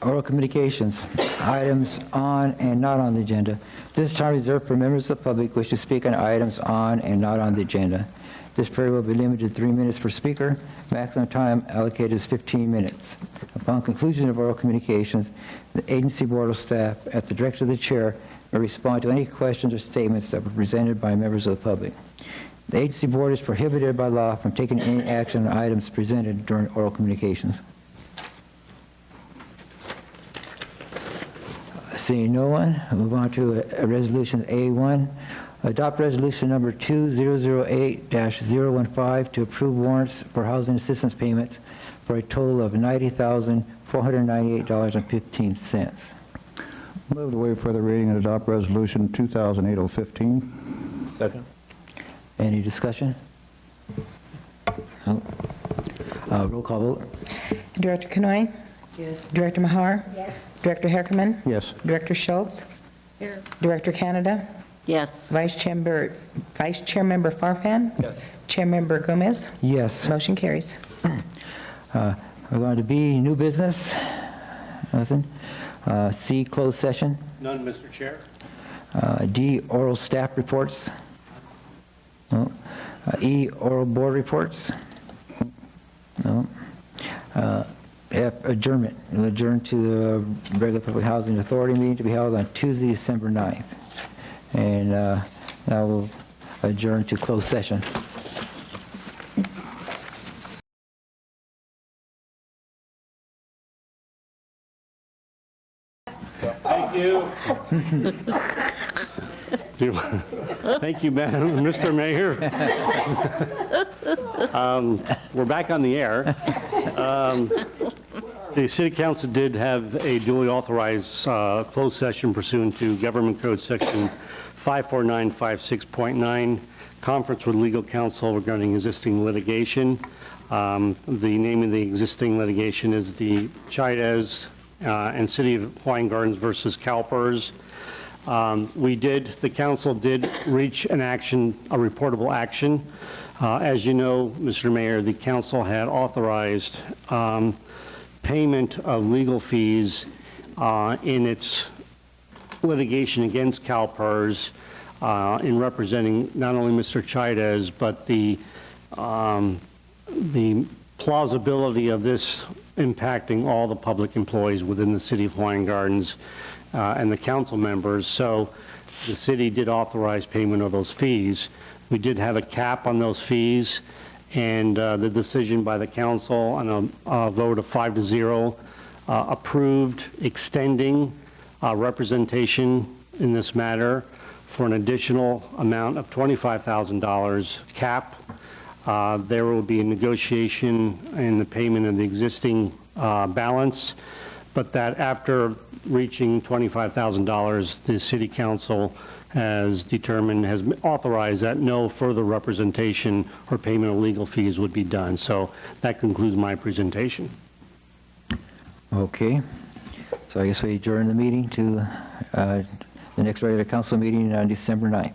Oral communications, items on and not on the agenda. This time reserved for members of the public wish to speak on items on and not on the agenda. This period will be limited to 3 minutes per speaker. Maximum time allocated is 15 minutes. Upon conclusion of oral communications, the agency board of staff, at the direction of the chair, may respond to any questions or statements that were presented by members of the public. The agency board is prohibited by law from taking any action on items presented during oral communications. Seeing no one, we'll move on to a resolution A1. Adopt resolution number 2008-015 to approve warrants for housing assistance payments for a total of $90,498.15. Move to waive further reading and adopt resolution 2008-015. Second. Any discussion? No. Roll call vote. Director Canoy? Yes. Director Mahar? Yes. Director Herkerman? Yes. Director Schultz? Here. Director Canada? Yes. Vice Chair Member Farfan? Yes. Chair Member Gomez? Yes. Motion carries. We're going to B, new business. Nothing. C, closed session. None, Mr. Chair. D, oral staff reports. No. E, oral board reports. No. F, adjournment. We'll adjourn to the regular Public Housing Authority meeting to be held on Tuesday, December 9th. And now we'll adjourn to closed session. Thank you. Thank you, Mr. Mayor. We're back on the air. The City Council did have a duly authorized closed session pursuant to Government Code Section 54956.9, conference with legal counsel regarding existing litigation. The name of the existing litigation is the Chaidez and City of Hawaiian Gardens versus CalPERS. The council did reach an action, a reportable action. As you know, Mr. Mayor, the council had authorized payment of legal fees in its litigation against CalPERS in representing not only Mr. Chaidez, but the plausibility of this impacting all the public employees within the City of Hawaiian Gardens and the council members. So the city did authorize payment of those fees. We did have a cap on those fees, and the decision by the council on a vote of 5-0 approved extending representation in this matter for an additional amount of $25,000 cap. There will be a negotiation in the payment of the existing balance, but that after reaching $25,000, the city council has determined, has authorized that no further representation or payment of legal fees would be done. So that concludes my presentation. Okay. So I guess we adjourn the meeting to the next regular council meeting on December 9th.